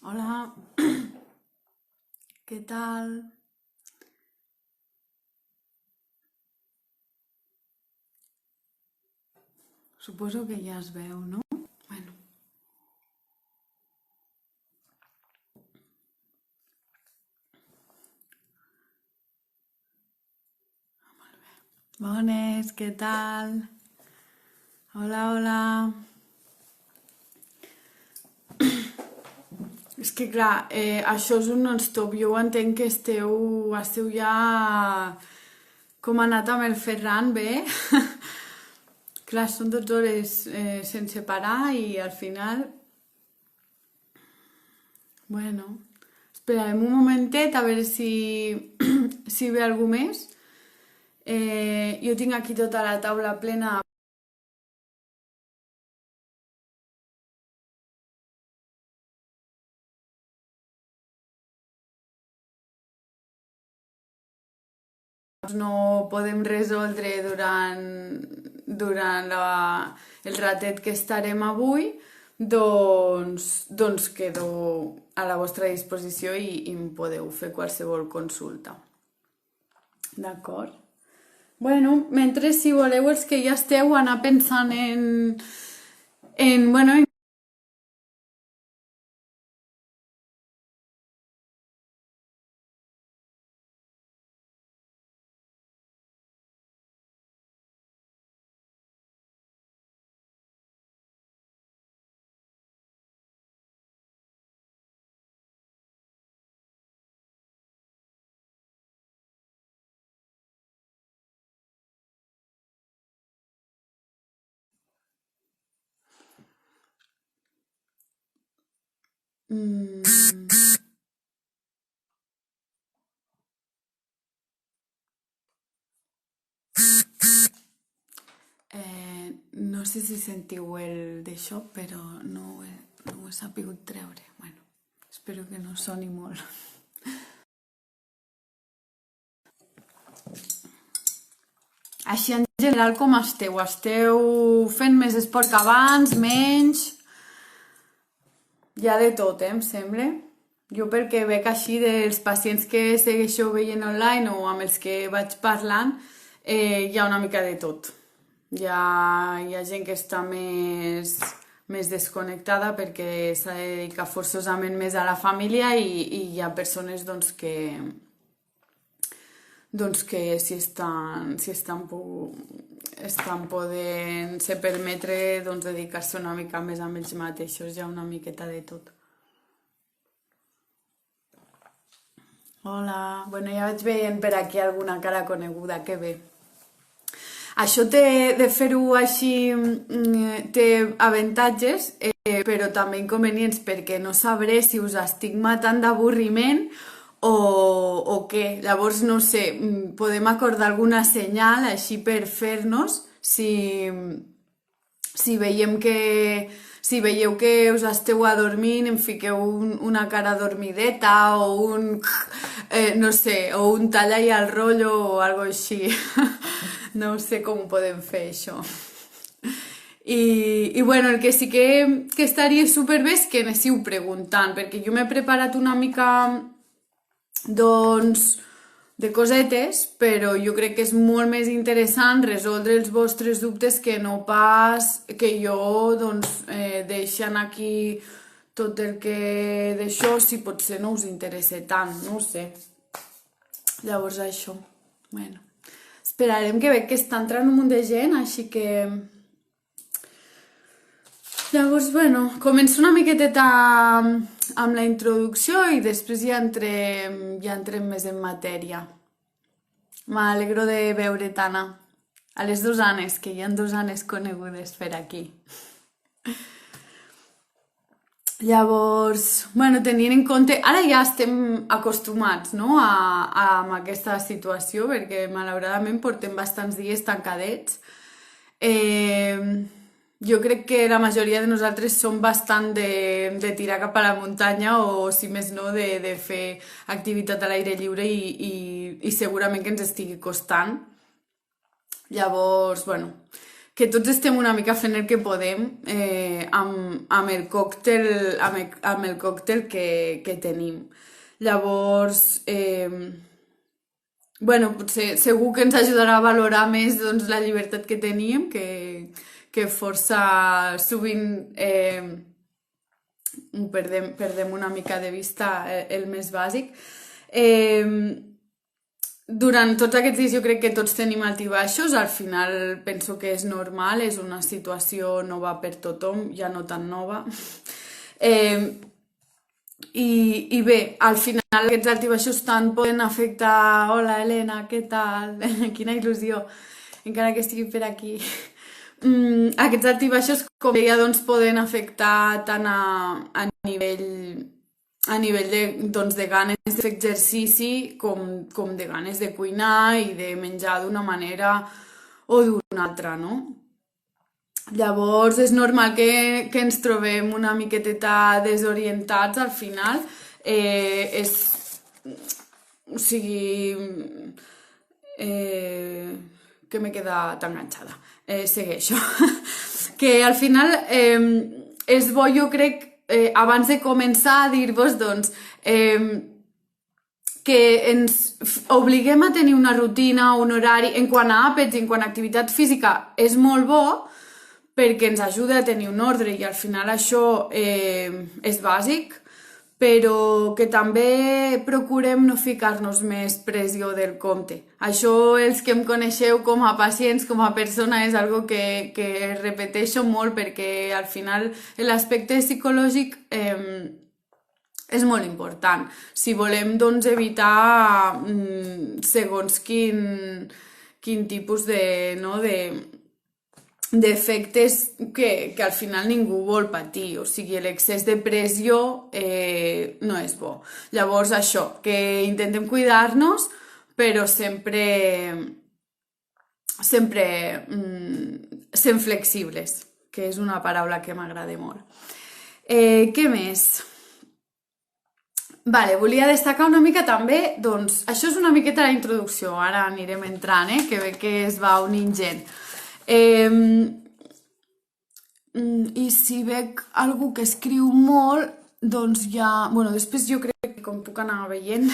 Hola, què tal? Suposo que ja es veu, no? Bueno, bones, què tal? Hola, hola. És que clar, això és un non-stop. Jo ho entenc que esteu ja com ha anat amb el Ferran, bé? Clar, són 12 hores sense parar i al final, bueno, esperarem un momentet a veure si, si ve algú més. Jo tinc aquí tota la taula plena. No podem resoldre durant el ratet que estarem avui, doncs quedo a la vostra disposició i em podeu fer qualsevol consulta. D'acord? Bueno, mentre si voleu els que ja esteu anar pensant bueno, mm, no sé si sentiu el d'això, però no ho he sabut treure. Bueno, espero que no soni molt. Així en general com esteu? Esteu fent més esport que abans, menys? Hi ha de tot, em sembla. Jo perquè veig així dels pacients que segueixo veient online o amb els que vaig parlant, hi ha una mica de tot. Hi ha gent que està més desconnectada perquè s'ha de dedicar forçosament més a la família i hi ha persones doncs que si estan podent-se permetre doncs, dedicar-se una mica més a ells mateixos, hi ha una miqueta de tot. Hola, bueno, ja vaig veient per aquí alguna cara coneguda, que bé. Això de fer-ho així té avantatges, però també inconvenients, perquè no sabré si us estic matant d'avorriment o què. Llavors, no sé, podem acordar alguna senyal així per fer-nos si veiem que si veieu que us esteu adormint, em fiqueu una cara dormideta o no sé, o un talla i al rotllo o algo així. No sé com ho podem fer, això. I bueno, el que sí que estaria superbé és que anéssiu preguntant, perquè jo m'he preparat una mica, doncs, de cosetes, però jo crec que és molt més interessant resoldre els vostres dubtes que no pas que jo, doncs, deixant aquí tot el que d'això, si potser no us interessa tant, no ho sé. Llavors això, bueno, esperarem que veig que està entrant un munt de gent, així que... Llavors, bueno, començo una miqueteta amb la introducció i després ja entrem més en matèria. M'alegro de veure Tana. A les 2 Annes, que hi ha 2 Annes conegudes per aquí. Llavors, bueno, tenint en compte... Ara ja estem acostumats, no?, a aquesta situació, perquè malauradament portem bastants dies tancadets. Jo crec que la majoria de nosaltres som bastant de tirar cap a la muntanya o, si més no, de fer activitat a l'aire lliure i segurament que ens estigui costant. Llavors, bueno, que tots estem una mica fent el que podem amb el còctel que tenim. Llavors, bueno, potser segur que ens ajudarà a valorar més doncs, la llibertat que teníem, que força sovint perdem una mica de vista el més bàsic. Durant tots aquests dies jo crec que tots tenim altibaixos, al final penso que és normal, és una situació nova per tothom, ja no tan nova. I bé, al final aquests altibaixos tant poden afectar... Hola, Helena, què tal? Quina il·lusió, encara que estigui per aquí. Aquests altibaixos, com deia, doncs, poden afectar tant a nivell de ganes de fer exercici com de ganes de cuinar i de menjar d'una manera o d'una altra, no? Llavors és normal que ens trobem una miqueteta desorientats al final. O sigui... que m'he quedat enganxada. Segueixo. Que al final és bo, jo crec, abans de començar a dir-vos, doncs, que ens obliguem a tenir una rutina, un horari, en quant a àpats, en quant a activitat física, és molt bo, perquè ens ajuda a tenir un ordre i al final això és bàsic, però que també procurem no ficar-nos més pressió del compte. Això, els que em coneixeu com a pacients, com a persona, és algo que repeteixo molt perquè al final l'aspecte psicològic és molt important. Si volem doncs, evitar segons quin tipus d'efectes que al final ningú vol patir, o sigui, l'excés de pressió no és bo. Llavors això, que intentem cuidar-nos, però sempre sent flexibles, que és una paraula que m'agrada molt. Què més? Vale, volia destacar una mica també, doncs, això és una miqueta la introducció, ara anirem entrant, que veig que es va unint gent. I si veig algú que escriu molt, doncs ja... Bueno, després jo crec que com puc anar veient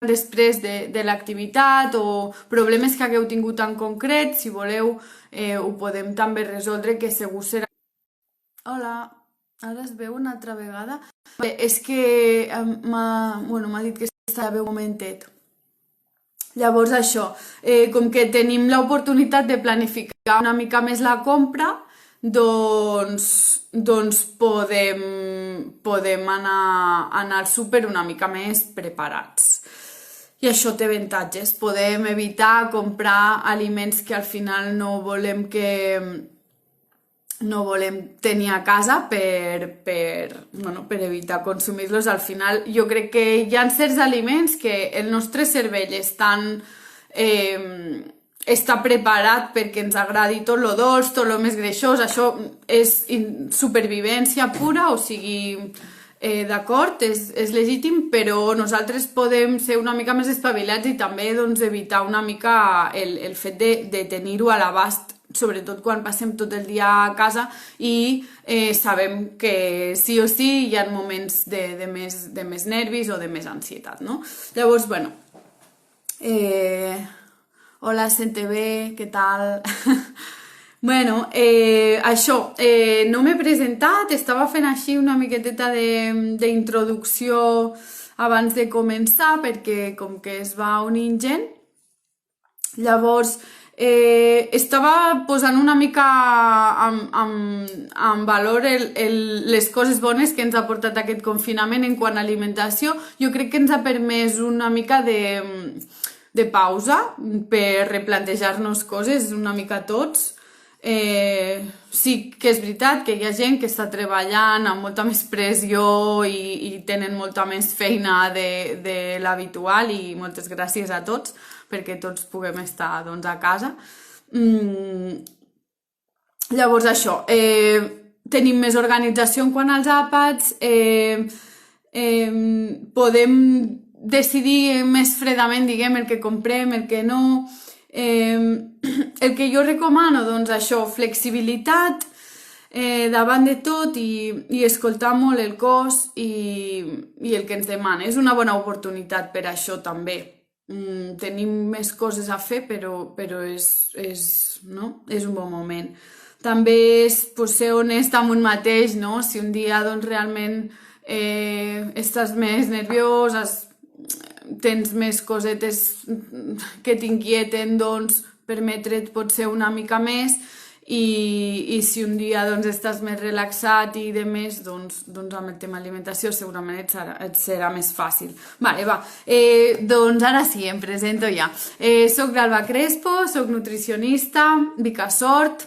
després de l'activitat o problemes que hagueu tingut en concret, si voleu, ho podem també resoldre, que segur serà... Hola, ara es veu una altra vegada? Bé, és que m'ha dit que s'ha de veure un momentet. Llavors això, com que tenim l'oportunitat de planificar una mica més la compra, doncs podem anar al súper una mica més preparats. I això té avantatges. Podem evitar comprar aliments que al final no volem tenir a casa per evitar consumir-los. Al final jo crec que hi ha certs aliments que el nostre cervell està preparat perquè ens agradi tot lo dolç, tot lo més greixós. Això és supervivència pura, o sigui, d'acord, és legítim, però nosaltres podem ser una mica més espavilats i també doncs, evitar una mica el fet de tenir-ho a l'abast, sobretot quan passem tot el dia a casa i sabem que sí o sí hi ha moments de més nervis o de més ansietat, no? Llavors, bueno, hola, CNTV, què tal? Bueno, això, no m'he presentat, estava fent així una miqueteta d'introducció abans de començar perquè com que es va unint gent, llavors estava posant una mica en valor les coses bones que ens ha portat aquest confinament en quant a alimentació. Jo crec que ens ha permès una mica de pausa per replantejar-nos coses una mica tots. Sí que és veritat que hi ha gent que està treballant amb molta més pressió i tenen molta més feina de l'habitual i moltes gràcies a tots perquè tots puguem estar doncs, a casa. Llavors això, tenim més organització en quant als àpats, podem decidir més fredament, diguem, el que comprem, el que no, El que jo recomano, doncs això, flexibilitat davant de tot i escoltar molt el cos i el que ens demana. És una bona oportunitat per això també. Tenim més coses a fer, però no? És un bon moment. També és ser honest amb un mateix, no? Si un dia doncs, realment estàs més nerviós, tens més cosetes que t'inquieten, doncs permetre't potser una mica més i si un dia doncs, estàs més relaxat i de més, doncs amb el tema alimentació segurament et serà més fàcil. Vale, va. Doncs ara sí, em presento ja. Soc l'Alba Crespo, soc nutricionista, vic a Sort,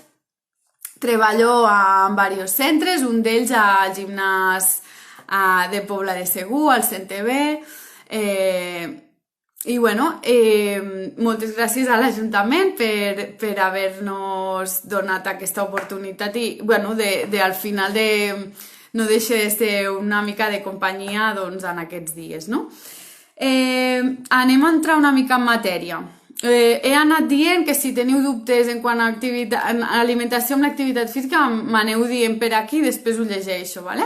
treballo en diversos centres, un d'ells al gimnàs de Pobla de Segur, al CNTB, i bueno, moltes gràcies a l'Ajuntament per haver-nos donat aquesta oportunitat i bueno, al final no deixa de ser una mica de companyia doncs, en aquests dies. No? Anem a entrar una mica en matèria. He anat dient que si teniu dubtes en quant a alimentació amb l'activitat física m'aneu dient per aquí i després ho llegeixo, ¿vale?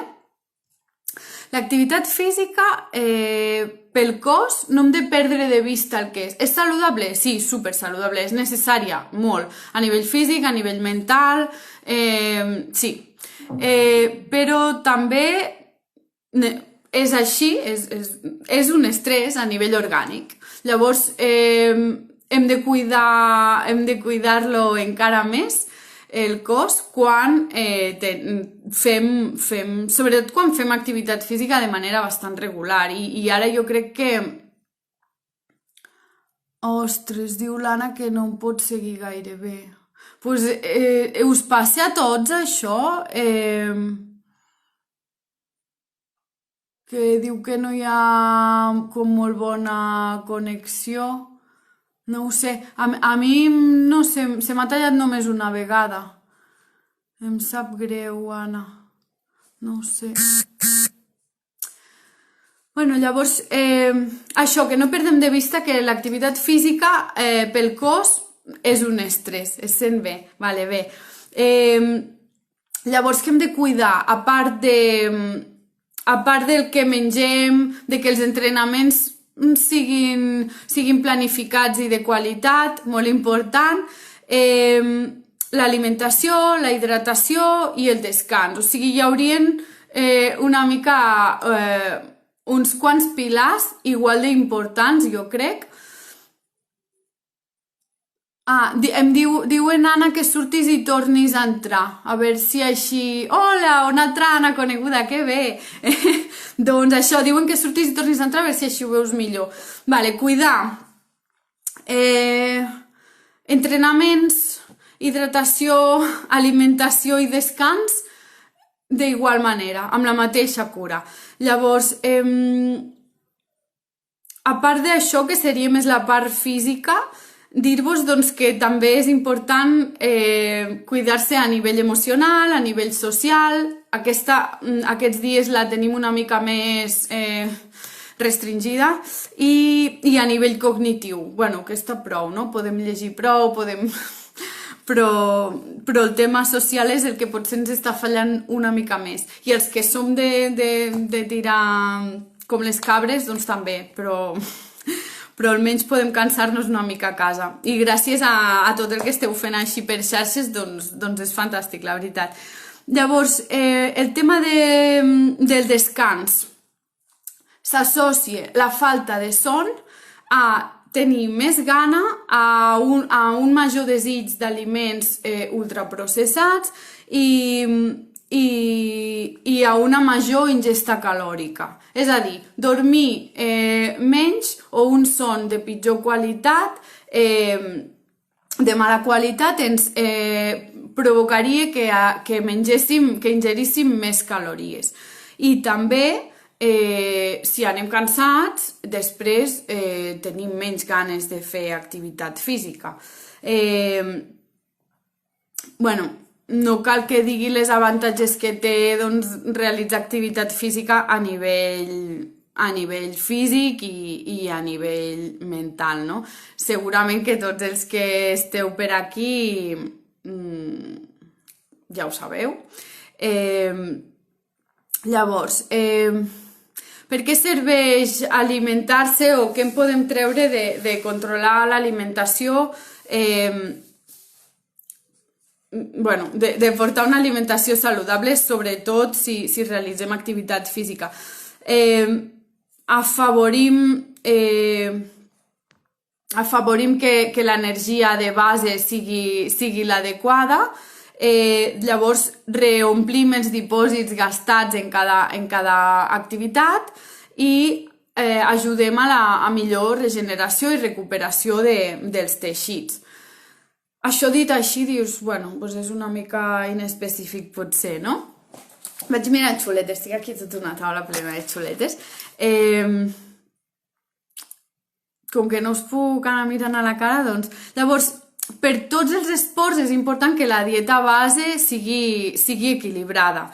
L'activitat física pel cos no hem de perdre de vista el que és. És saludable? Sí, super saludable. És necessària? Molt. A nivell físic, a nivell mental, sí. Però també és així, és un estrès a nivell orgànic. Llavors, hem de cuidar-lo encara més el cos quan sobretot quan fem activitat física de manera bastant regular i ara jo crec que ostres, diu l'Anna que no em pot seguir gaire bé. Pues, us passa a tots això? Que diu que no hi ha com molt bona connexió. No ho sé, a mi no sé, se m'ha tallat només una vegada. Em sap greu, Anna. No ho sé. Bueno, llavors, això, que no perdem de vista que l'activitat física pel cos és un estrès, es sent bé, vale, bé. Llavors, què hem de cuidar? A part del que mengem, de que els entrenaments siguin planificats i de qualitat, molt important, l'alimentació, la hidratació i el descans. O sigui, hi haurien una mica uns quants pilars igual d'importants, jo crec. Em diuen, Anna, que surtis i tornis a entrar. A veure si així... Hola, una altra Anna coneguda, que bé! Doncs això, diuen que surtis i tornis a entrar, a veure si així ho veus millor. Vale, cuidar. Entrenaments, hidratació, alimentació i descans d'igual manera, amb la mateixa cura. Llavors, a part d'això, que seria més la part física, dir-vos doncs, que també és important cuidar-se a nivell emocional, a nivell social. Aquests dies la tenim una mica més restringida i a nivell cognitiu. Bueno, que està prou, no? Podem llegir prou, però el tema social és el que potser ens està fallant una mica més. I els que som de tirar com les cabres, doncs també, però almenys podem cansar-nos una mica a casa. I gràcies a tot el que esteu fent així per xarxes, doncs és fantàstic, la veritat. Llavors, el tema del descans. S'associa la falta de son a tenir més gana, a un major desig d'aliments ultraprocessats i a una major ingesta calòrica. És a dir, dormir menys o un son de pitjor qualitat, de mala qualitat, ens provocaria que ingeríssim més calories. I també, si anem cansats, després tenim menys ganes de fer activitat física. Bueno, no cal que digui les avantatges que té realitzar activitat física a nivell a nivell físic i a nivell mental, no? Segurament que tots els que esteu per aquí ja ho sabeu. Llavors, per què serveix alimentar-se o què en podem treure de controlar l'alimentació? Bueno, de portar una alimentació saludable, sobretot si realitzem activitat física. Afavorim que l'energia de base sigui l'adequada, llavors reomplim els dipòsits gastats en cada activitat i ajudem a la millor regeneració i recuperació dels teixits. Això dit així dius, bueno, doncs és una mica inespecífic potser, no? Vaig mirar xuletes, tinc aquí tota una taula plena de xuletes. Com que no us puc anar mirant a la cara, doncs... Llavors, per tots els esports és important que la dieta base sigui equilibrada.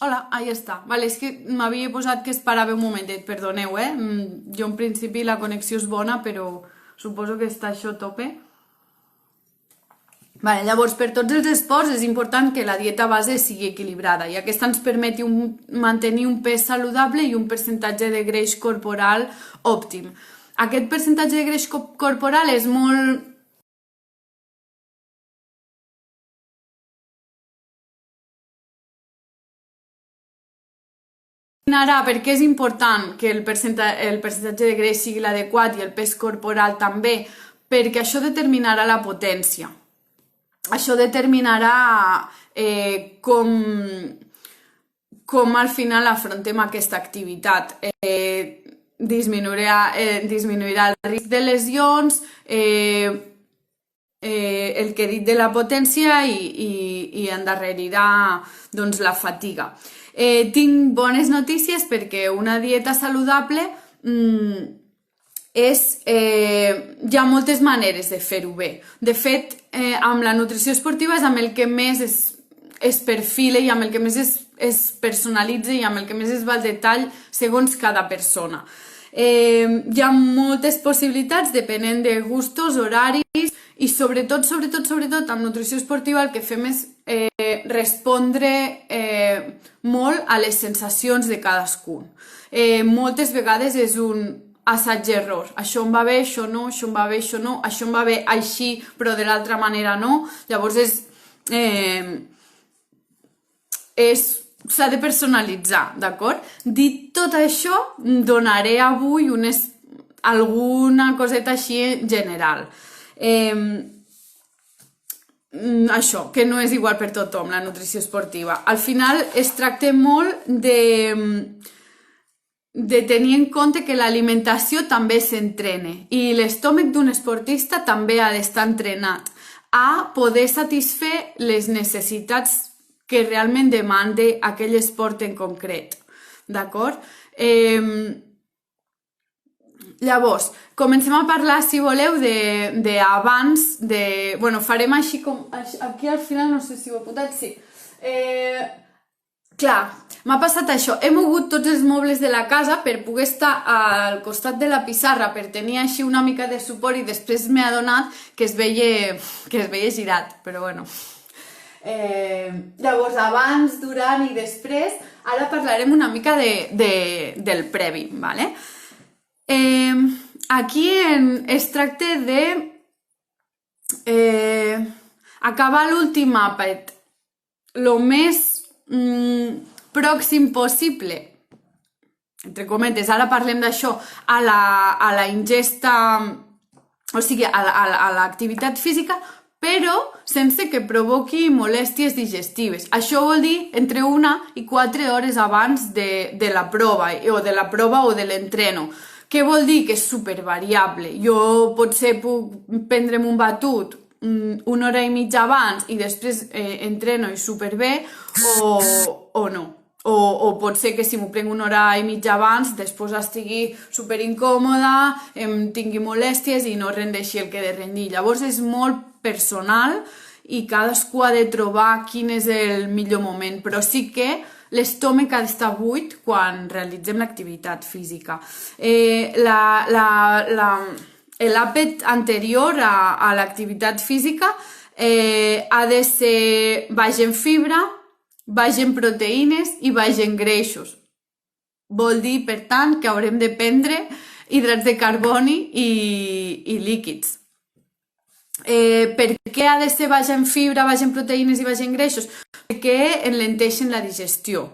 Hola, ahí està. Vale, és que m'havia posat que es parava un momentet, perdoneu, Jo en principi la connexió és bona, però suposo que està això a tope. Vale, llavors, per tots els esports és important que la dieta base sigui equilibrada i aquesta ens permeti mantenir un pes saludable i un percentatge de greix corporal òptim. Aquest percentatge de greix corporal és molt... Per què és important que el percentatge de greix sigui l'adequat i el pes corporal també? Perquè això determinarà la potència. Això determinarà com al final afrontem aquesta activitat. Disminuirà el risc de lesions, el que he dit de la potència i endarrerirà doncs, la fatiga. Tinc bones notícies perquè una dieta saludable hi ha moltes maneres de fer-ho bé. De fet, amb la nutrició esportiva és amb el que més es perfila i amb el que més es personalitza i amb el que més es va al detall segons cada persona. Hi ha moltes possibilitats depenent de gustos, horaris i sobretot amb nutrició esportiva el que fem és respondre molt a les sensacions de cadascun. Moltes vegades és un assaig-error. Això em va bé, això no, això em va bé, això no, això em va bé així, però de l'altra manera no. Llavors s'ha de personalitzar, d'acord? Dit tot això, donaré avui alguna coseta així general. Això, que no és igual per tothom, la nutrició esportiva. Al final es tracta molt de tenir en compte que l'alimentació també s'entrena i l'estómac d'un esportista també ha d'estar entrenat a poder satisfer les necessitats que realment demanda aquell esport en concret. D'acord? Llavors, comencem a parlar, si voleu, d'abans, bueno, farem així com... Aquí al final no sé si ho he apuntat, sí. Clar, m'ha passat això. He mogut tots els mobles de la casa per poder estar al costat de la pissarra, per tenir així una mica de suport i després m'he adonat que es veia girat, però bueno. Llavors, abans, durant i després, ara parlarem una mica del previ, ¿vale? Aquí es tracta de acabar l'últim àpat el més pròxim possible, entre cometes, ara parlem d'això, a la ingesta, o sigui, a l'activitat física, però sense que provoqui molèsties digestives. Això vol dir entre 1 i 4 hores abans de la prova, o de l'entreno. Què vol dir? Que és supervariable. Jo potser puc prendre'm un batut 1 hora i mitja abans i després entreno i superbé o no. O pot ser que si m'ho prenc 1 hora i mitja abans després estigui superincòmoda, em tingui molèsties i no rendeixi el que he de rendir. Llavors és molt personal i cadascú ha de trobar quin és el millor moment, però sí que l'estómac ha d'estar buit quan realitzem l'activitat física. L'àpat anterior a l'activitat física ha de ser baix en fibra, baix en proteïnes i baix en greixos. Vol dir, per tant, que haurem de prendre hidrats de carboni i líquids. Per què ha de ser baix en fibra, baix en proteïnes i baix en greixos? Perquè enlenteixen la digestió.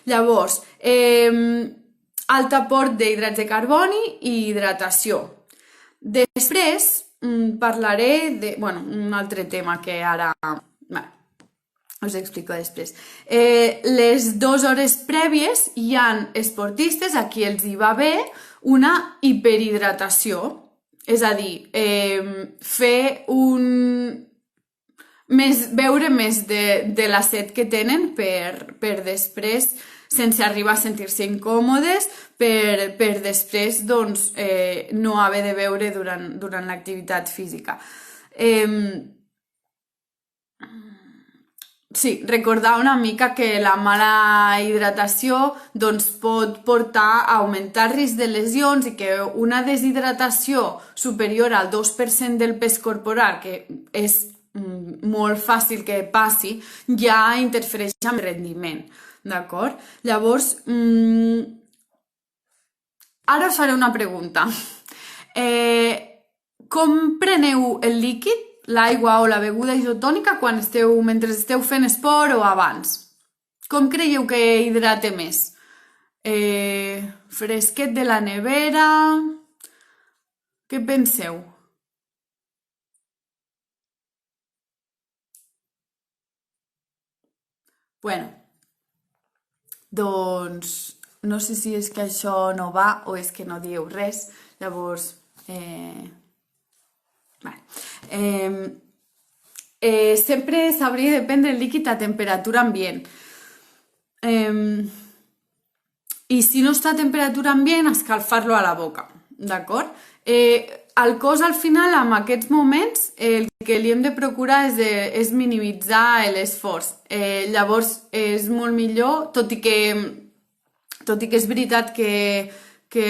Llavors, alt aport d'hidrats de carboni i hidratació. Després parlaré de un altre tema que ara us explico després. Les 2 hores prèvies hi ha esportistes a qui els hi va bé una hiperhidratació, és a dir, beure més de la set que tenen per després, sense arribar a sentir-se incòmodes, per després no haver de beure durant l'activitat física. Sí, recordar una mica que la mala hidratació pot portar a augmentar el risc de lesions i que una deshidratació superior al 2% del pes corporal, que és molt fàcil que passi, ja interfereix amb el rendiment, d'acord? Llavors, ara us faré una pregunta. Com preneu el líquid, l'aigua o la beguda isotònica mentre esteu fent esport o abans? Com creieu que hidrata més? Fresquet de la nevera? Què penseu? Bueno, doncs no sé si és que això no va o és que no dieu res, llavors... sempre s'hauria de prendre el líquid a temperatura ambient. I si no està a temperatura ambient, escalfar-lo a la boca, d'acord? Al cos, al final, en aquests moments, el que li hem de procurar és minimitzar l'esforç. Llavors, és molt millor, tot i que és veritat que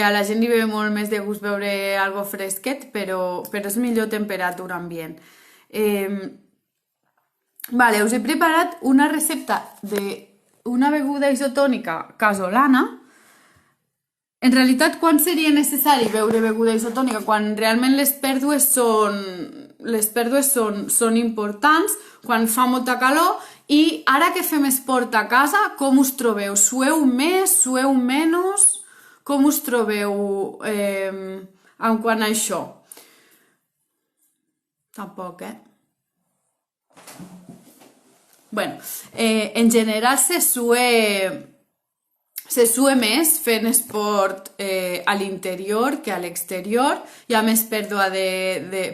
a la gent li ve molt més de gust beure algo fresquet, però és millor temperatura ambient. Us he preparat una recepta d'una beguda isotònica casolana. En realitat, quan seria necessari beure beguda isotònica? Quan realment les pèrdues són importants, quan fa molta calor, i ara que fem esport a casa, com us trobeu? Sueu més? Sueu menys? Com us trobeu en quant a això? Tampoc, en general se sue més fent esport a l'interior que a l'exterior, hi ha més pèrdua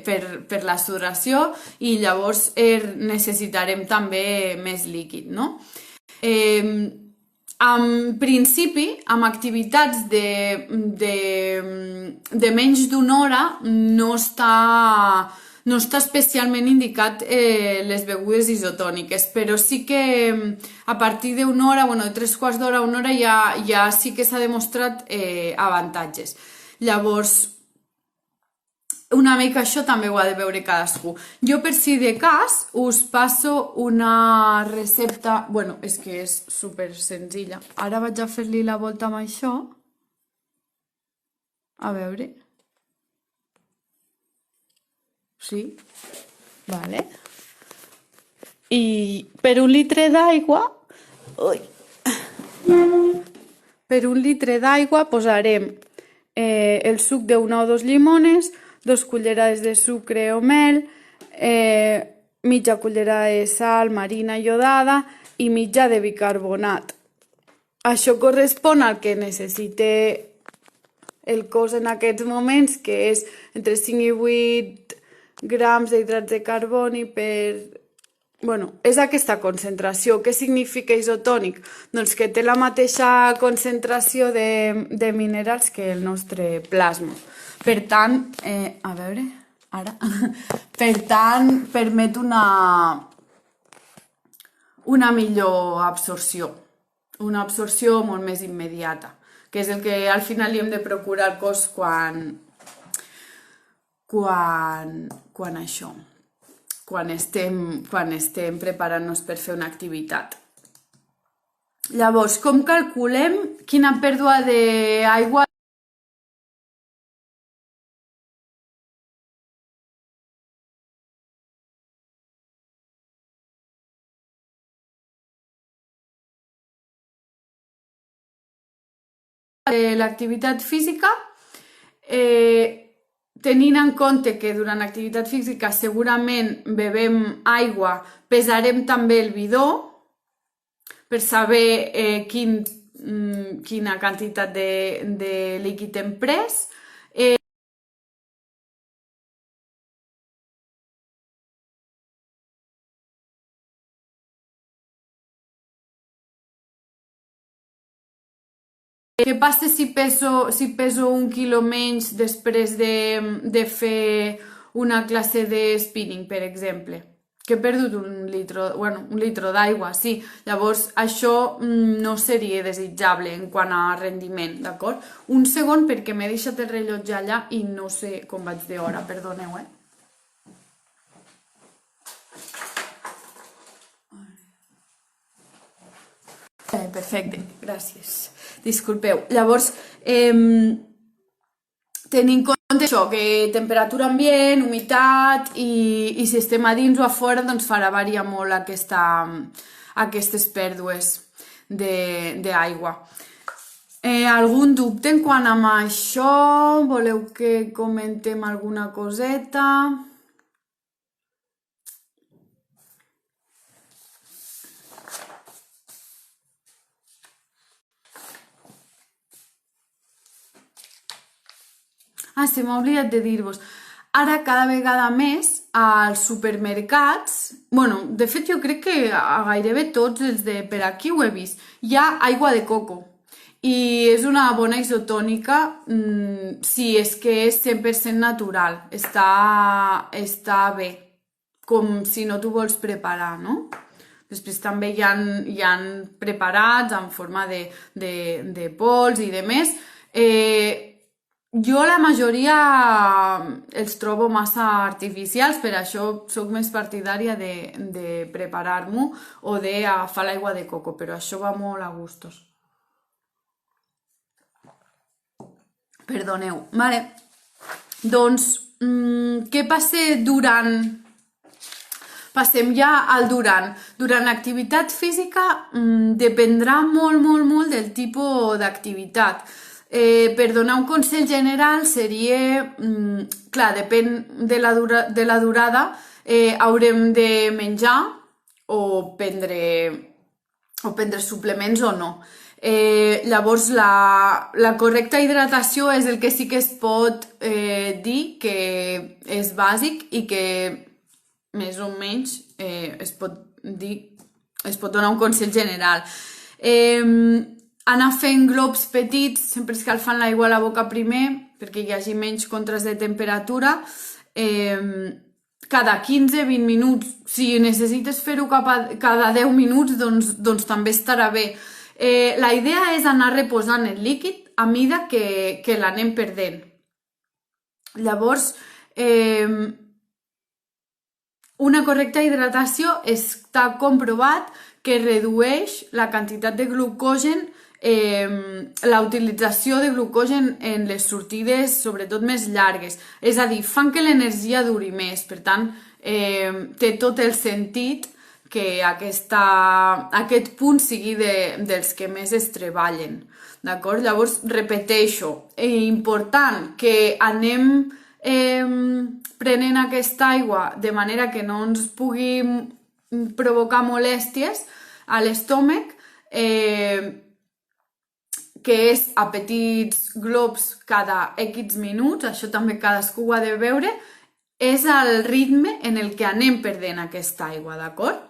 per la sudoració i llavors necessitarem també més líquid, no? En principi, amb activitats de menys d'una hora no està especialment indicat les begudes isotòniques, però sí que a partir d'una hora, de 3/4 d'hora a una hora, ja sí que s'ha demostrat avantatges. Llavors, una mica això també ho ha de veure cadascú. Jo, per si de cas, us passo una recepta... és que és super senzilla. Ara vaig a fer-li la volta amb això. A veure... Sí, vale. I per 1 litre d'aigua, posarem el suc d'una o 2 llimones, 2 cullerades de sucre o mel, mitja cullerada de sal marina iodada i mitja de bicarbonat. Això correspon al que necessita el cos en aquests moments, que és entre 5 i 8 grams d'hidrats de carboni per... és aquesta concentració. Què significa isotònic? Doncs que té la mateixa concentració de minerals que el nostre plasma. Per tant, a veure, ara... Per tant, permet una una millor absorció, una absorció molt més immediata, que és el que al final li hem de procurar al cos quan estem preparant-nos per fer una activitat. Llavors, com calculem quina pèrdua d'aigua de l'activitat física, tenint en compte que durant l'activitat física segurament bevem aigua, pesarem també el bidó per saber quina quantitat de líquid hem pres. Què passa si peso 1 quilo menys després de fer una classe de spinning, per exemple? Que he perdut un litre d'aigua, sí. Llavors, això no seria desitjable en quant a rendiment, d'acord? Un segon, perquè m'he deixat el rellotge allà i no sé com vaig d'hora, perdoneu, Perfecte, gràcies. Disculpeu. Llavors, tenint en compte això, que temperatura ambient, humitat i si estem a dins o a fora, doncs farà variar molt aquestes pèrdues d'aigua. Algun dubte en quant a això? Voleu que comentem alguna coseta? Se m'ha oblidat de dir-vos. Ara, cada vegada més, als supermercats, de fet, jo crec que a gairebé tots els de per aquí ho he vist, hi ha aigua de coco. I és una bona isotònica, si és que és 100% natural. Està bé, com si no t'ho vols preparar, no? Després també hi ha preparats en forma de pols i de més. Jo la majoria els trobo massa artificials, per això sóc més partidària de preparar-m'ho o d'agafar l'aigua de coco, però això va molt a gustos. Perdoneu. Vale. Doncs, què passa durant... Passem ja al durant. Durant l'activitat física dependrà molt, molt, molt del tipus d'activitat. Per donar un consell general seria, clar, depèn de la durada, haurem de menjar o prendre suplements o no. Llavors, la correcta hidratació és el que sí que es pot dir que és bàsic i que més o menys es pot donar un consell general. Anar fent globs petits, sempre escalfant l'aigua a la boca primer, perquè hi hagi menys contrast de temperatura, cada 15-20 minuts. Si necessites fer-ho cada 10 minuts, doncs també estarà bé. La idea és anar reposant el líquid a mida que l'anem perdent. Llavors, una correcta hidratació està comprovat que redueix la quantitat de glucogen, la utilització de glucogen en les sortides, sobretot més llargues. És a dir, fan que l'energia duri més. Per tant, té tot el sentit que aquest punt sigui dels que més es treballen. D'acord? Llavors, repeteixo, important que anem prenent aquesta aigua de manera que no ens pugui provocar molèsties a l'estómac, que és a petits globs cada X minuts, això també cadascú ho ha de veure, és el ritme en el que anem perdent aquesta aigua, d'acord?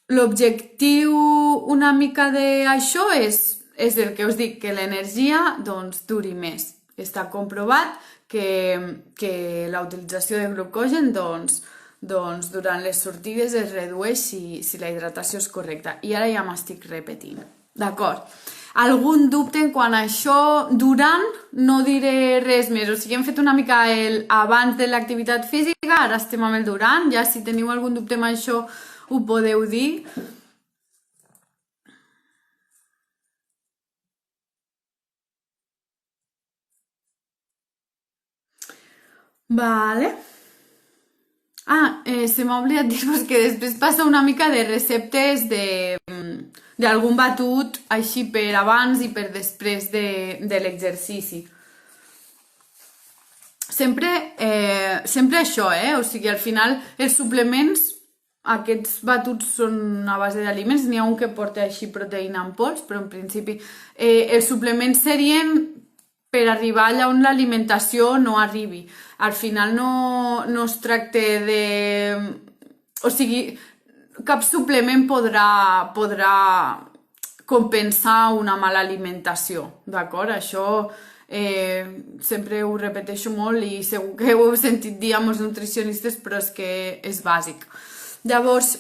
L'objectiu una mica d'això és el que us dic, que l'energia duri més. Està comprovat que la utilització de glucogen doncs durant les sortides es redueix si la hidratació és correcta. I ara ja m'estic repetint. D'acord? Algun dubte en quant a això? Durant no diré res més. O sigui, hem fet una mica el abans de l'activitat física, ara estem amb el durant. Ja si teniu algun dubte amb això ho podeu dir. Vale. Se m'ha oblidat dir-vos que després passa una mica de receptes d'algun batut així per abans i per després de l'exercici. Sempre això, o sigui, al final els suplements, aquests batuts són a base d'aliments, n'hi ha un que porta així proteïna en pols, però en principi els suplements serien per arribar allà on l'alimentació no arribi. Al final no es tracta de... O sigui, cap suplement podrà compensar una mala alimentació, d'acord? Això sempre ho repeteixo molt i segur que ho heu sentit dir amb els nutricionistes, però és que és bàsic. Llavors,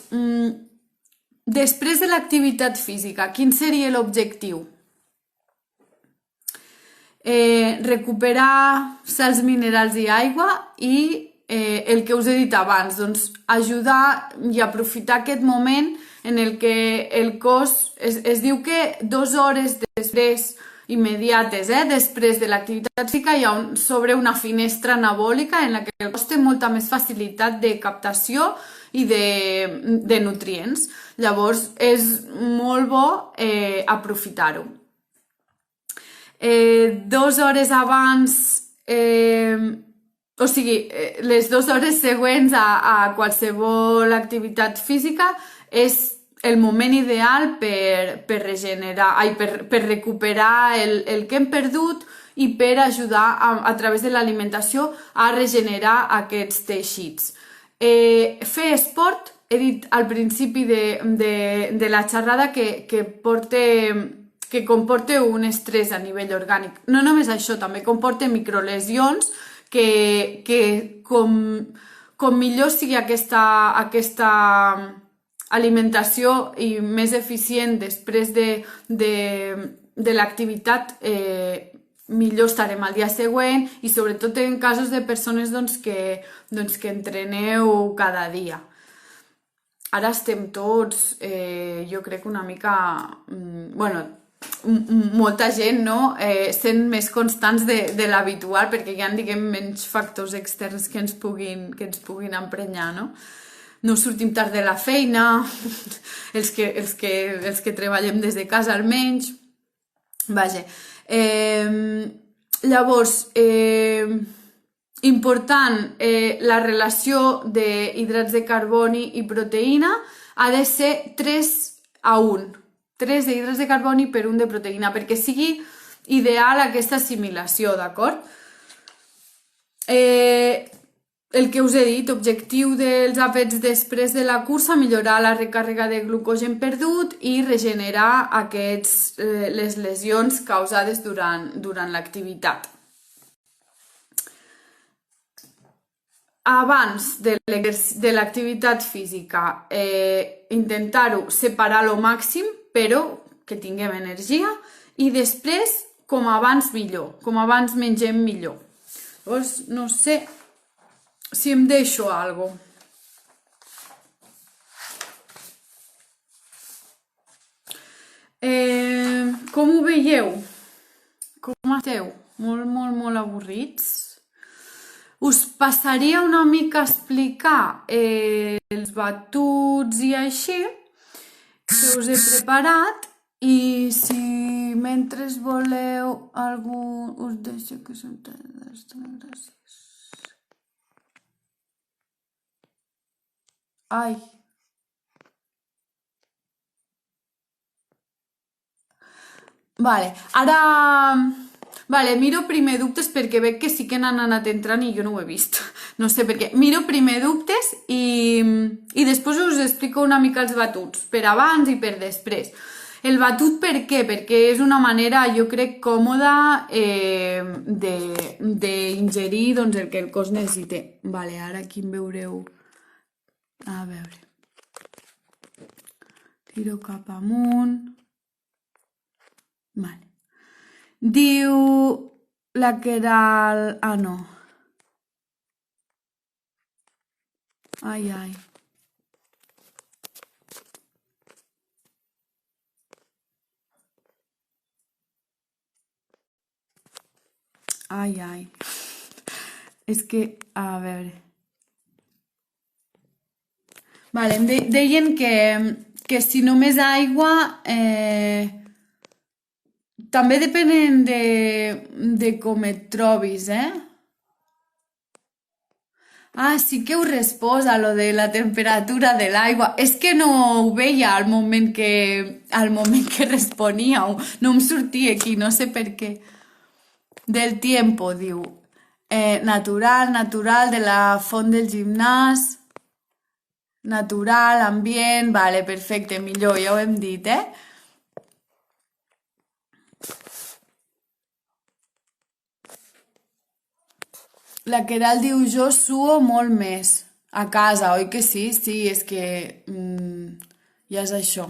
després de l'activitat física, quin seria l'objectiu? Recuperar sals minerals i aigua i el que us he dit abans, doncs ajudar i aprofitar aquest moment en el que el cos, es diu que 2 hores després, immediates, després de l'activitat física hi ha sobre una finestra anabòlica en la que el cos té molta més facilitat de captació i de nutrients. Llavors és molt bo aprofitar-ho. 2 hores abans, o sigui, les 2 hores següents a qualsevol activitat física és el moment ideal per recuperar el que hem perdut i per ajudar a través de l'alimentació a regenerar aquests teixits. Fer esport, he dit al principi de la xerrada que comporta un estrès a nivell orgànic. No només això, també comporta microlesions que com millor sigui aquesta alimentació i més eficient després de l'activitat, millor estarem al dia següent i sobretot en casos de persones que entreneu cada dia. Ara estem tots, jo crec una mica... molta gent sent més constants de l'habitual perquè hi ha, diguem, menys factors externs que ens puguin emprenyar, no? No sortim tard de la feina, els que treballem des de casa almenys. Vaja. Llavors, important, la relació d'hidrats de carboni i proteïna ha de ser 3:1. 3 d'hidrats de carboni per 1 de proteïna, perquè sigui ideal aquesta assimilació, d'acord? El que us he dit, objectiu dels àpats després de la cursa, millorar la recàrrega de glucogen perdut i regenerar les lesions causades durant l'activitat. Abans de l'activitat física, intentar-ho separar al màxim, però que tinguem energia, i després, com abans millor, com abans mengem millor. Llavors, no sé si em deixo alguna cosa. Com ho veieu? Com esteu? Molt avorrits? Us passaria una mica a explicar els batuts i així que us he preparat, i si mentre voleu algú us deixo que són totes. Gràcies. Ai. Vale, ara... Vale, miro primer dubtes perquè veig que sí que n'han anat entrant i jo no ho he vist. No sé per què. Miro primer dubtes i després us explico una mica els batuts, per abans i per després. El batut per què? Perquè és una manera, jo crec, còmoda d'ingerir el que el cos necessita. Vale, ara aquí em veureu A veure. Tiro cap amunt. Vale. Diu la Queralt... Ah, no. Ai, ai. Ai, ai. És que, a veure... Vale, em deien que si només aigua... també depenent de com et trobis, eh? Ah, sí que ho respost a lo de la temperatura de l'aigua. És que no ho veia al moment que responíeu. No em sortia aquí, no sé per què. Del tiempo, diu. Natural, natural, de la font del gimnàs. Natural, ambient, vale, perfecte, millor, ja ho hem dit, eh? La Queralt diu, jo suo molt més. A casa, oi que sí? Sí, és que ja és això.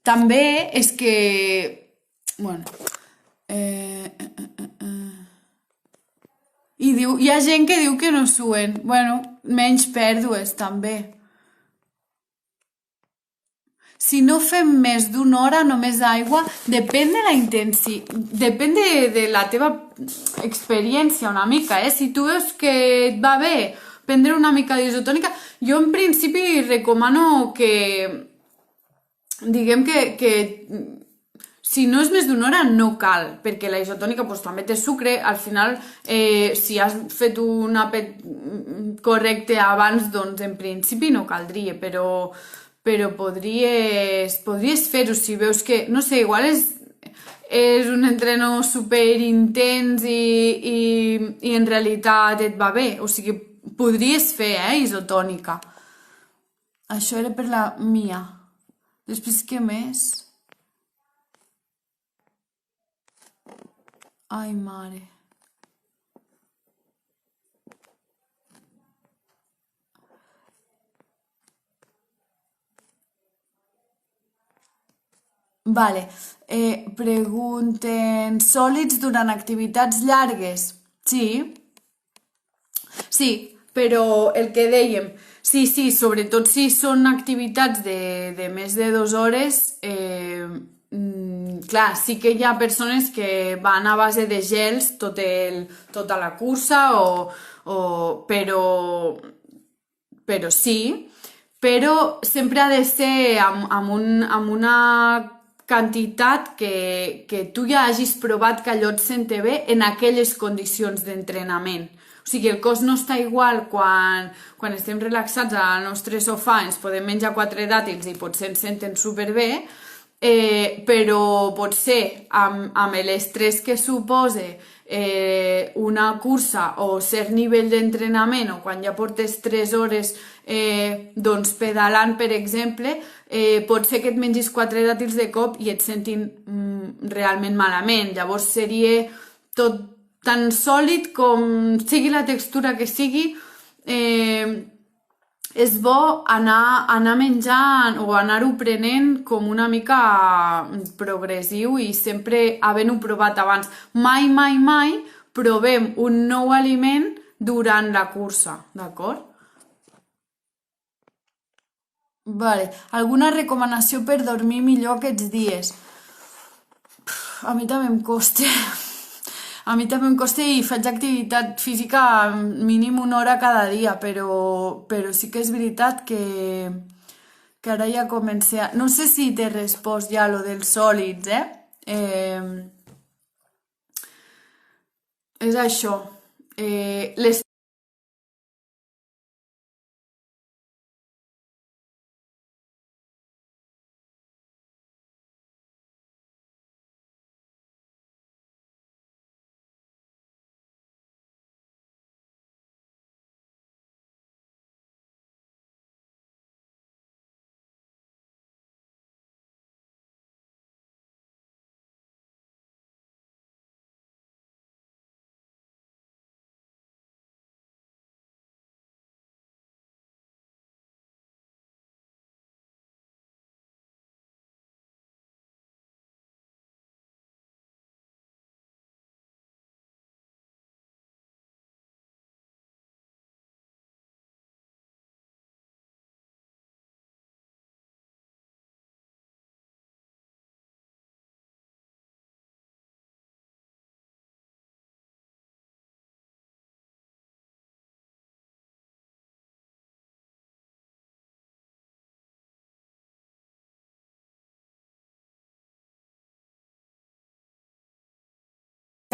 També és que... Bueno... I diu, hi ha gent que diu que no suen. Bueno, menys pèrdues, també. Si no fem més d'una hora, només aigua, depèn de la intensitat, depèn de la teva experiència una mica, eh? Si tu veus que et va bé prendre una mica d'isotònica, jo en principi recomano que, diguem que si no és més d'una hora no cal, perquè la isotònica pues, també té sucre, al final si has fet un àpat correcte abans, doncs en principi no caldria, però podries fer-ho si veus que, no sé, igual és un entreno super intens i en realitat et va bé, o sigui, podries fer, isotònica. Això era per la Mia. Després, què més? Ai, mare. Vale. Pregunten, sòlids durant activitats llargues? Sí. Sí, però el que dèiem, sí, sobretot si són activitats de més de 2 hores, clar, sí que hi ha persones que van a base de gels tota la cursa, però sí, però sempre ha de ser amb una quantitat que tu ja hagis provat que allò et sente bé en aquelles condicions d'entrenament. O sigui, el cos no està igual quan estem relaxats al nostre sofà, ens podem menjar 4 dàtils i potser ens senten superbé, però potser amb l'estrès que suposa una cursa o cert nivell d'entrenament o quan ja portes 3 hores doncs pedalant, per exemple, pot ser que et mengis 4 dàtils de cop i et sentin realment malament. Llavors seria tot tan sòlid com sigui la textura que sigui, és bo anar menjant o anar-ho prenent com una mica progressiu i sempre havent-ho provat abans. Mai, mai, mai provem un nou aliment durant la cursa, d'acord? Vale. Alguna recomanació per dormir millor aquests dies? A mi també em costa. A mi també em costa i faig activitat física mínim 1 hora cada dia, però sí que és veritat que ara ja comencé a... No sé si t'he respost ja lo dels sòlids, és això. Les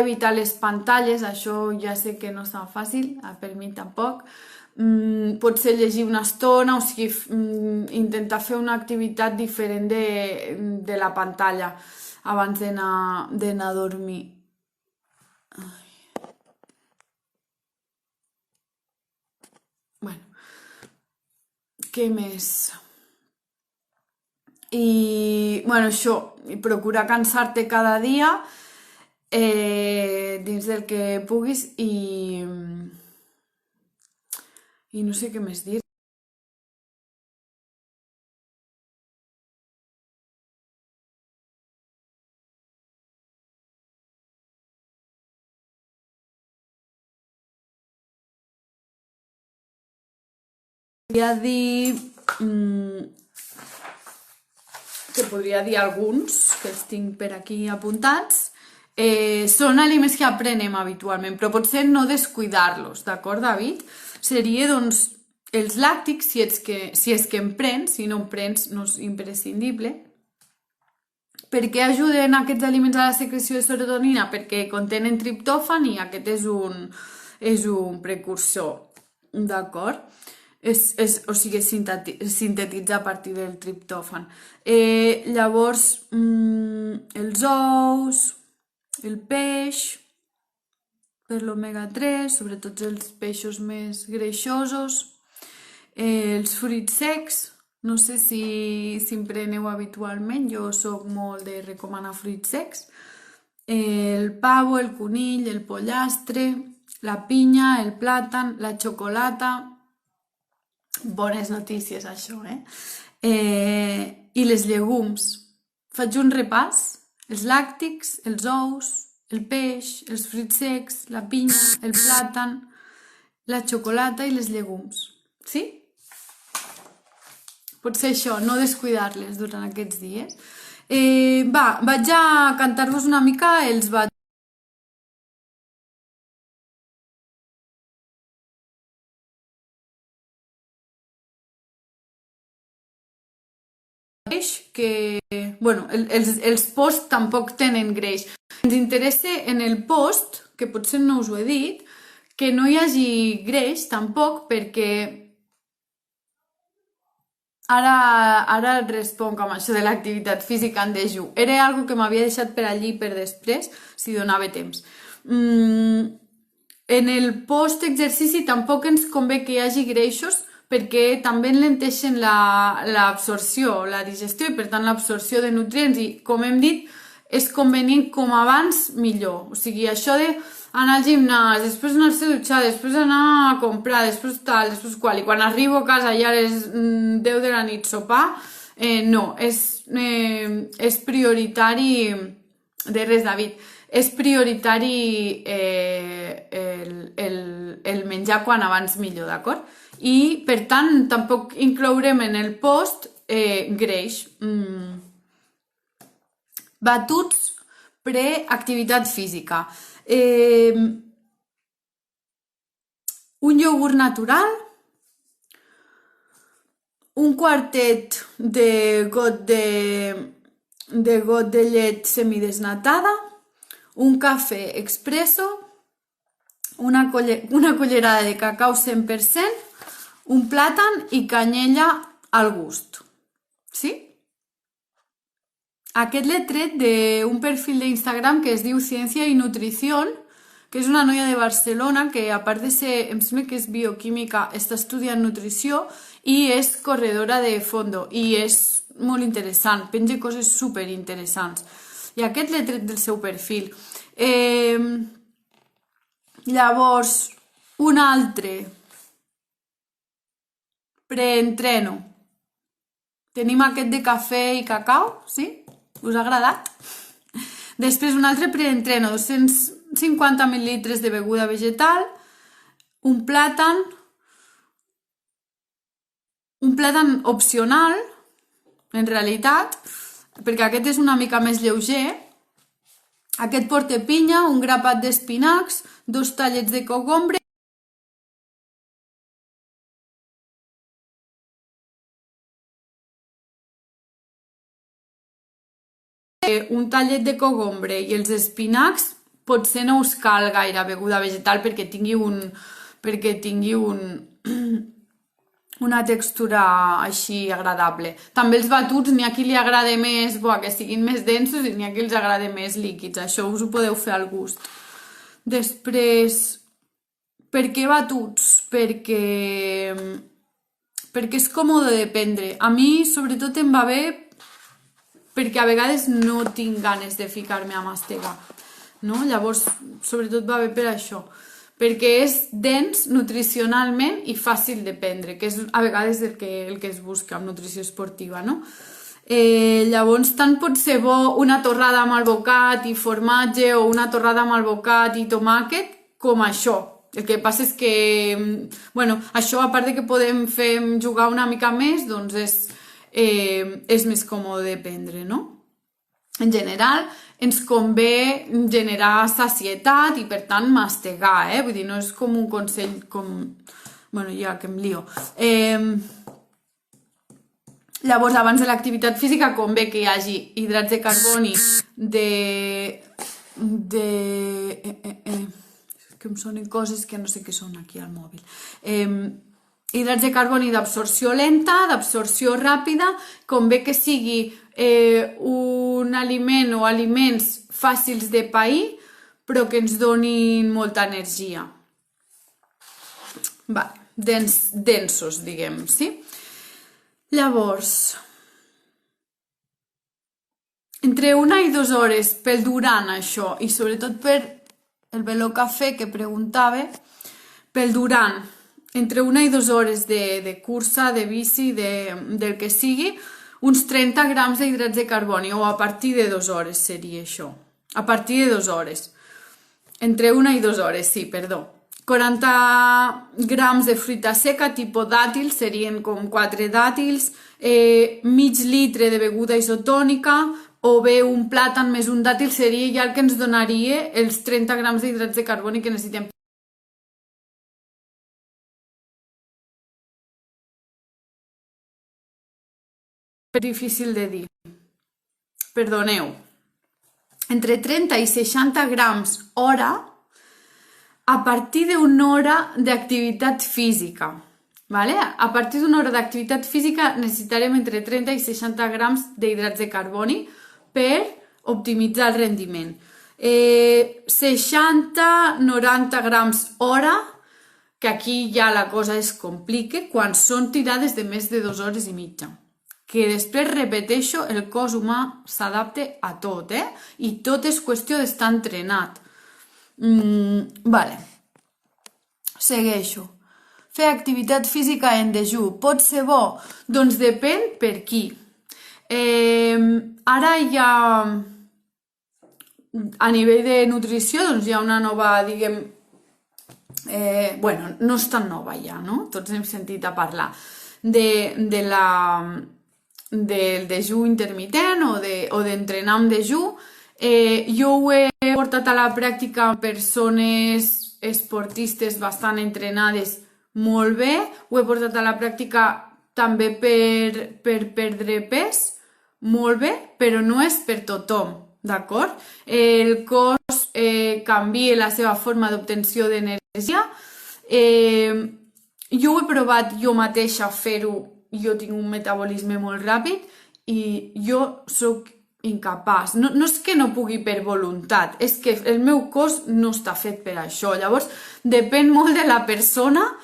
evitar les pantalles, això ja sé que no és tan fàcil, per mi tampoc. Potser llegir una estona, o sigui, intentar fer una activitat diferent de la pantalla abans d'anar a dormir. Bueno, què més? I, bueno, això, procurar cansar-te cada dia dins del que puguis i no sé què més dir. Podria dir que podria dir alguns, que els tinc per aquí apuntats. Són aliments que aprenem habitualment, però potser no descuidar-los, d'acord, David? Seria, doncs, els làctics, si és que en prens, si no en prens no és imprescindible. Per què ajuden aquests aliments a la secreció de serotonina? Perquè contenen triptòfan i aquest és un precursor, d'acord? O sigui, sintetitza a partir del triptòfan. Llavors, els ous, el peix, per l'omega 3, sobretot els peixos més greixosos, els fruits secs, no sé si en preneu habitualment, jo sóc molt de recomanar fruits secs, el pavo, el conill, el pollastre, la pinya, el plàtan, la xocolata, bones notícies això, i les llegums. Faig un repàs, els làctics, els ous, el peix, els fruits secs, la pinya, el plàtan, la xocolata i les llegums. Sí? Potser això, no descuidar-les durant aquests dies. Vaig a cantar-vos una mica els que, bueno, els posts tampoc tenen greix. Ens interessa en el post, que potser no us ho he dit, que no hi hagi greix tampoc, perquè ara responc amb això de l'activitat física en dejú. Era algo que m'havia deixat per allí per després, si donava temps. En el post-exercici tampoc ens convé que hi hagi greixos perquè també enlenteixen l'absorció, la digestió i per tant l'absorció de nutrients i, com hem dit, és convenient com abans millor. O sigui, això d'anar al gimnàs, després anar-se a dutxar, després anar a comprar, després tal, després qual, i quan arribo a casa ja a les 10 de la nit sopar, no, és prioritari, de res, David, és prioritari el menjar quan abans millor, d'acord? I, per tant, tampoc inclourem en el post greix. Batuts preactivitat física. Un iogurt natural, un quartet de got de llet semidesnatada, un cafè expresso, una cullerada de cacau 100%, un plàtan i canyella al gust. Sí? Aquest l'he tret d'un perfil d'Instagram que es diu Ciència i Nutrició, que és una noia de Barcelona que, a part de ser, em sembla que és bioquímica, està estudiant nutrició i és corredora de fondo i és molt interessant, penja coses superinteressants. I aquest l'he tret del seu perfil. Llavors, un altre, preentreno. Tenim aquest de cafè i cacau, sí? Us ha agradat? Després un altre preentreno, 250 mil·lilitres de beguda vegetal, un plàtan opcional, en realitat, perquè aquest és una mica més lleuger. Aquest porta pinya, un grapat d'espinacs, 2 tallets de cogombre, un tallet de cogombre i els espinacs potser no us cal gaire beguda vegetal perquè tingui una textura així agradable. També els batuts, n'hi ha qui li agrada més que siguin més densos i n'hi ha qui els agrada més líquids. Això us ho podeu fer al gust. Després, per què batuts? Perquè és còmode de prendre. A mi, sobretot, em va bé perquè a vegades no tinc ganes de ficar-me a mastegar. No? Llavors, sobretot va bé per això. Perquè és dens nutricionalment i fàcil de prendre, que és a vegades el que es busca amb nutrició esportiva, no? Llavors, tant pot ser bo una torrada amb alvocat i formatge o una torrada amb alvocat i tomàquet com això. El que passa és que, això, a part de que podem fer jugar una mica més, doncs és més còmode de prendre, no? En general, ens convé generar sacietat i, per tant, mastegar, Vull dir, no és com un consell ja que em lio. Llavors, abans de l'activitat física, convé que hi hagi hidrats de carboni que em sonen coses que no sé què són aquí al mòbil. Hidrats de carboni d'absorció lenta, d'absorció ràpida, convé que sigui un aliment o aliments fàcils de pair, però que ens donin molta energia. Densos, diguem, sí? Llavors, entre 1 i 2 hores pel durant això, i sobretot per el Velo Cafè que preguntava, pel durant, entre 1 i 2 hores de cursa, de bici, del que sigui, uns 30 grams d'hidrats de carboni, o a partir de 2 hores seria això. A partir de 2 hores. Entre 1 i 2 hores, sí, perdó. 40 grams de fruita seca, tipus dàtils, serien com 4 dàtils, mig litre de beguda isotònica, o bé un plàtan més un dàtil seria ja el que ens donaria els 30 grams d'hidrats de carboni que necessitem. Difícil de dir. Perdoneu. Entre 30 i 60 grams hora a partir d'una hora d'activitat física. Vale? A partir d'una hora d'activitat física necessitarem entre 30 i 60 grams d'hidrats de carboni per optimitzar el rendiment. 60-90 grams hora, que aquí ja la cosa es complica, quan són tirades de més de 2 hores i mitja. Que després, repeteixo, el cos humà s'adapta a tot, I tot és qüestió d'estar entrenat. Vale. Segueixo. Fer activitat física en dejú. Pot ser bo? Doncs depèn per qui. Ara hi ha, a nivell de nutrició, doncs hi ha una nova, diguem, no és tan nova ja, no? Tots hem sentit a parlar del dejú intermitent o d'entrenar amb dejú. Jo ho he portat a la pràctica amb persones esportistes bastant entrenades molt bé, ho he portat a la pràctica també per perdre pes, molt bé, però no és per tothom, d'acord? El cos canvia la seva forma d'obtenció d'energia. Jo ho he provat jo mateixa a fer-ho, jo tinc un metabolisme molt ràpid i jo sóc incapaç. No és que no pugui per voluntat, és que el meu cos no està fet per això. Llavors, depèn molt de la persona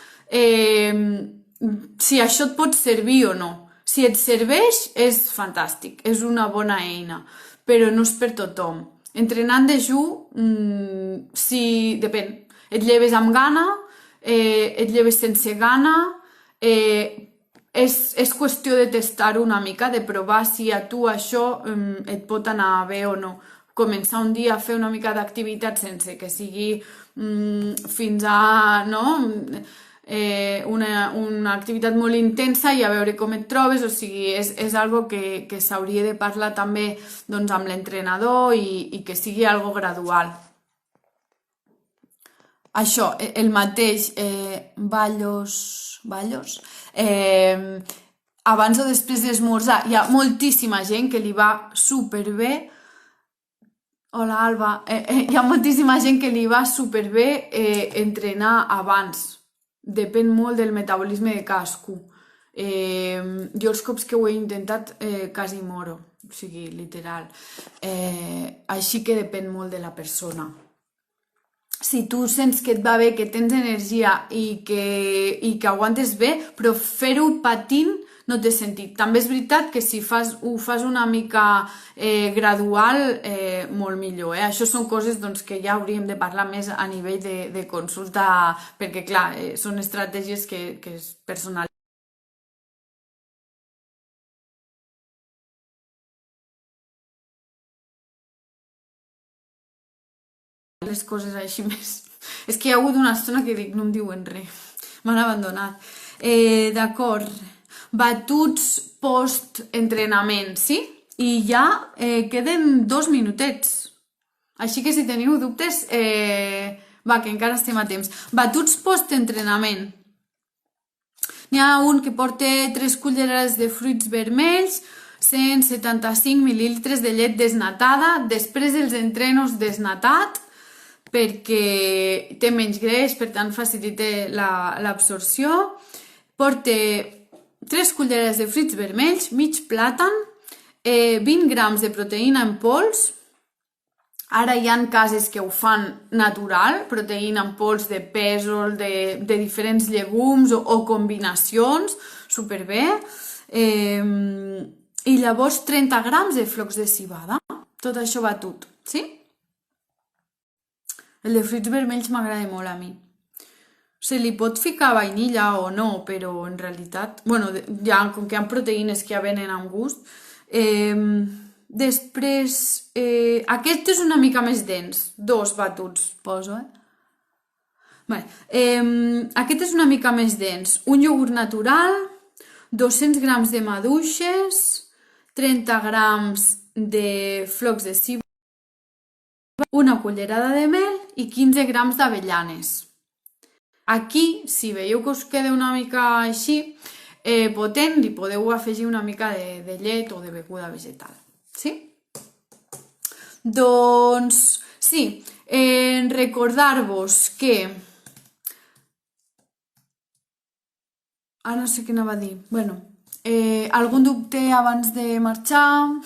si això et pot servir o no. Si et serveix, és fantàstic, és una bona eina, però no és per tothom. Entrenant dejú, depèn. Et lleves amb gana, et lleves sense gana, és qüestió de testar una mica, de provar si a tu això et pot anar bé o no. Començar un dia a fer una mica d'activitat sense que sigui fins a una activitat molt intensa i a veure com et trobes, o sigui, és algo que s'hauria de parlar també amb l'entrenador i que sigui algo gradual. Això, el mateix, ballos, abans o després d'esmorzar, hi ha moltíssima gent que li va superbé, Hola, Alba. Hi ha moltíssima gent que li va superbé entrenar abans. Depèn molt del metabolisme de cadascú. Jo els cops que ho he intentat quasi moro, o sigui, literal. Així que depèn molt de la persona. Si tu sents que et va bé, que tens energia i que aguantes bé, però fer-ho patint no té sentit. També és veritat que si ho fas una mica gradual, molt millor. Això són coses doncs, que ja hauríem de parlar més a nivell de consulta, perquè clar, són estratègies que és personal. Les coses així més... És que hi ha hagut una estona que dic, no em diuen res, m'han abandonat. D'acord, batuts post-entrenament, sí? I ja queden 2 minutets. Així que si teniu dubtes, va, que encara estem a temps. Batuts post-entrenament. N'hi ha un que porta 3 cullerades de fruits vermells, 175 mil·lílitres de llet desnatada, després dels entrenos desnatat, perquè té menys greix, per tant facilita l'absorció. Porta 3 cullerades de fruits vermells, mig plàtan, 20 grams de proteïna en pols. Ara hi ha cases que ho fan natural, proteïna en pols de pèsol, de diferents llegums o combinacions, superbé. I llavors 30 grams de flocs de civada. Tot això batut, sí? El de fruits vermells m'agrada molt a mi. Se li pot ficar vainilla o no, però en realitat... Bueno, ja, com que hi ha proteïnes que ja venen amb gust. Després, aquest és una mica més dens. 2 batuts, poso, Bé, aquest és una mica més dens. Un iogurt natural, 200 grams de maduixes, 30 grams de flocs de civada, una cullerada de mel i 15 grams d'avellanes. Aquí, si veieu que us queda una mica així potent, li podeu afegir una mica de llet o de beguda vegetal. Sí? Doncs, sí, recordar-vos que... no sé què anava a dir. Bueno, algun dubte abans de marxar?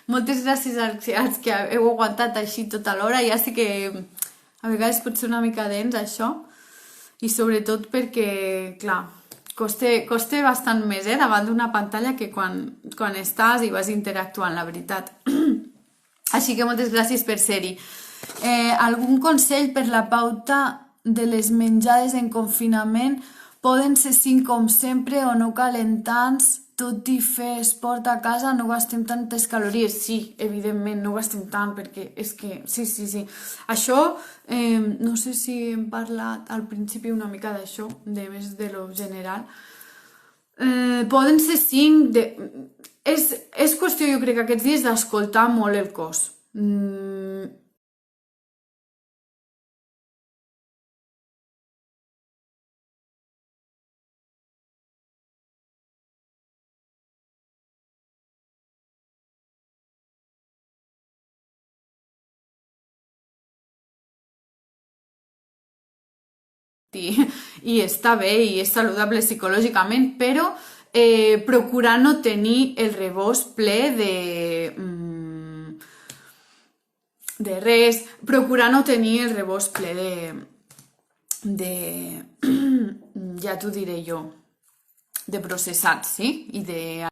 Moltes gràcies als que heu aguantat així tota l'hora. Ja sé que a vegades pot ser una mica dens, això. I sobretot perquè, clar, costa bastant més davant d'una pantalla que quan estàs i vas interactuant, la veritat. Així que moltes gràcies per ser-hi. Algun consell per la pauta de les menjades en confinament? Poden ser 5 com sempre o no calentants, tot i fer esport a casa no gastem tantes calories. Sí, evidentment, no gastem tant, perquè és que... Sí. Això, no sé si hem parlat al principi una mica d'això, més de lo general. Poden ser 5... És qüestió, jo crec, aquests dies d'escoltar molt el cos. I està bé i és saludable psicològicament, però procurar no tenir el rebost ple de res, procurar no tenir el rebost ple ja t'ho diré jo, de processats, sí? I de...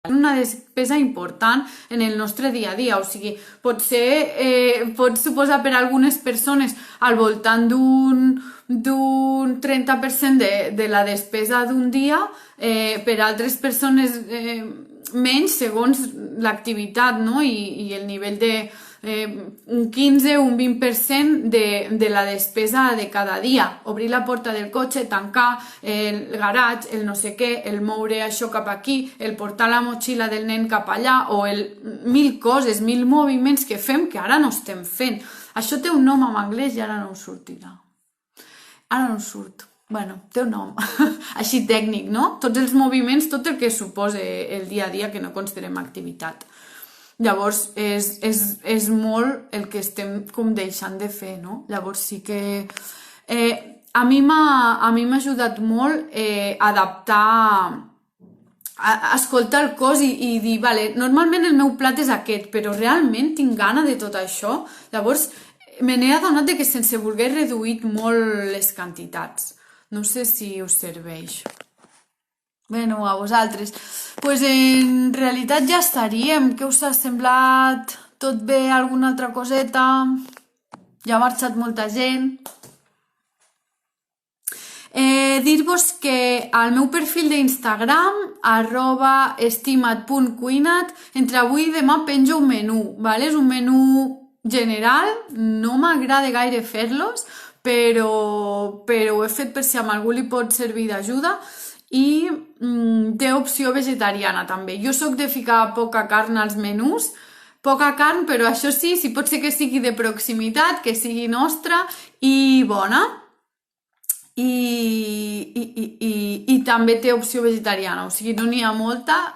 una despesa important en el nostre dia a dia, o sigui, pot suposar per a algunes persones al voltant d'un 30% de la despesa d'un dia, per a altres persones menys segons l'activitat, no? I el nivell un 15 o un 20% de la despesa de cada dia. Obrir la porta del cotxe, tancar el garatge, el no sé què, el moure això cap aquí, el portar la motxilla del nen cap allà, o mil coses, mil moviments que fem que ara no estem fent. Això té un nom en anglès i ara no em sortirà. Ara no em surt. Bueno, té un nom. Així tècnic, no? Tots els moviments, tot el que suposa el dia a dia que no considerem activitat. Llavors, és molt el que estem com deixant de fer, no? Llavors sí que... a mi m'ha ajudat molt adaptar... escoltar el cos i dir, vale, normalment el meu plat és aquest, però realment tinc gana de tot això. Llavors, me n'he adonat que sense voler he reduït molt les quantitats. No sé si us serveix. Bueno, a vosaltres. Pues en realitat ja estaríem. Què us ha semblat? Tot bé? Alguna altra coseta? Ja ha marxat molta gent. Dir-vos que al meu perfil d'Instagram, @estimat.cuinat, entre avui i demà penjo un menú, ¿vale? És un menú general, no m'agrada gaire fer-los, però ho he fet per si a algú li pot servir d'ajuda, i té opció vegetariana també. Jo soc de ficar poca carn als menús, poca carn, però això sí, si pot ser que sigui de proximitat, que sigui nostra i bona. I també té opció vegetariana, o sigui, no n'hi ha molta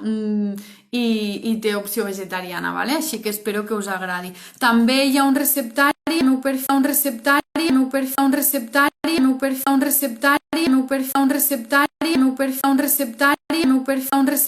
i té opció vegetariana, ¿vale? Així que espero que us agradi. També hi ha un receptari, un receptari